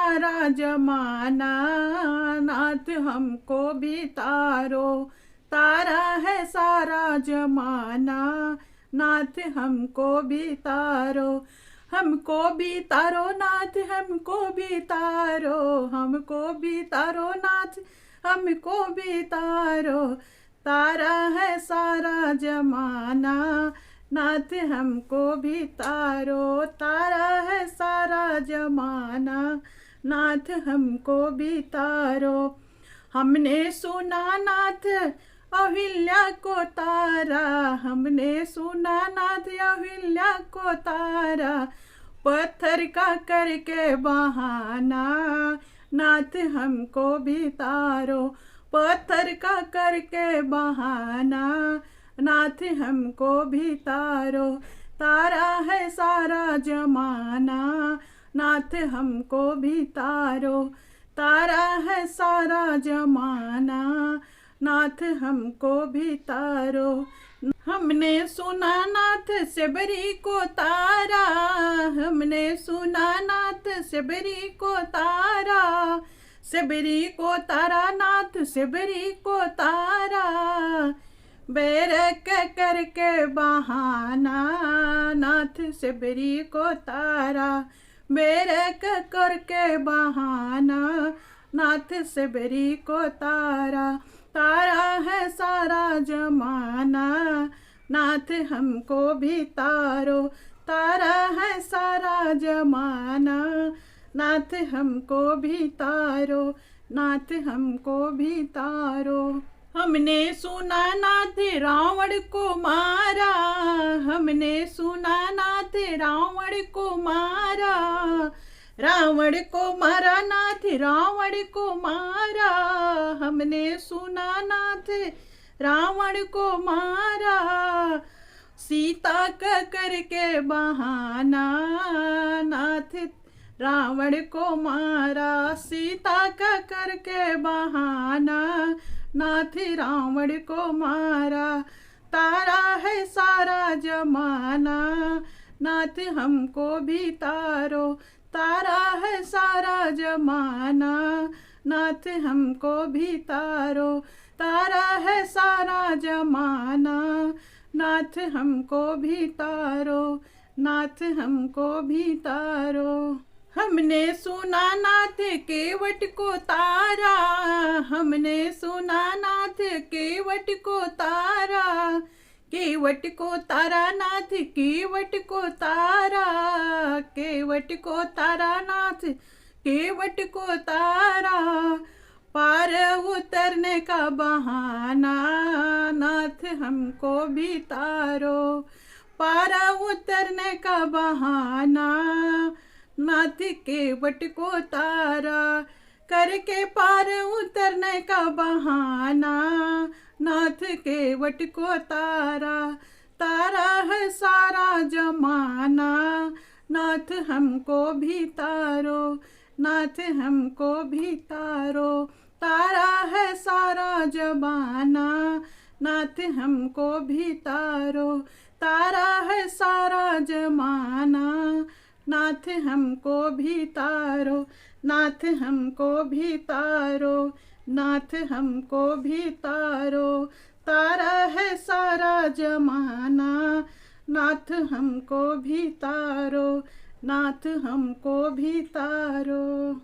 सारा जमाना, नाथ हमको भी तारो। तारा है सारा जमाना, नाथ हमको भी तारो। हमको भी तारो नाथ, हमको भी तारो। हमको भी तारो नाथ, हमको भी तारो। तारा है सारा जमाना, नाथ हमको भी तारो। तारा है सारा जमाना, नाथ हमको भी तारो। हमने सुना नाथ अहिल्या को तारा, हमने सुना नाथ अहिल्या को तारा। पत्थर का करके बहाना, नाथ हमको भी तारो। पत्थर का करके बहाना, नाथ हमको भी तारो। तारा है सारा जमाना, नाथ हमको भी तारो। तारा है सारा जमाना, नाथ हमको भी तारो। हमने सुना नाथ शबरी को तारा, हमने सुना नाथ शबरी को तारा। शबरी को तारा नाथ, शबरी को तारा। बैरक करके बहाना, नाथ शबरी को तारा। बैरक करके बहाना, नाथ शबरी को तारा। तारा है सारा जमाना, नाथ हमको भी तारो। तारा है सारा जमाना, नाथ हमको भी तारो। नाथ हमको भी तारो। हमने सुना नाथ रावण को मारा, हमने सुना नाथ रावण को मारा। रावण को मारा नाथ, रावण को मारा। हमने सुना नाथ रावण को मारा। सीता का करके बहाना, नाथ रावण को मारा। सीता का करके बहाना, नाथ रावण को मारा। तारा है सारा जमाना, नाथ हमको भी तारो। तारा है सारा जमाना, नाथ हमको भी तारो। तारा है सारा जमाना, नाथ हमको भी तारो। नाथ हमको भी तारो। हमने सुना नाथ केवट को तारा, हमने सुना नाथ केवट को तारा। केवट को तारा नाथ, केवट को तारा। केवट को तारा नाथ, केवट को तारा। पार उतरने का बहाना, नाथ हमको भी तारो। पार उतरने का बहाना, नाथ केवट को तारा। करके पार उतरने का बहाना, नाथ केवट को तारा। तारा है सारा जमाना, नाथ हमको भी तारो। नाथ हमको भी तारो। तारा है सारा जमाना, नाथ हमको भी तारो। तारा है सारा जमाना, नाथ हमको भी तारो। नाथ हमको भी तारो। नाथ हमको भी तारो। तारा है सारा जमाना, नाथ हमको भी तारो। नाथ हमको भी तारो।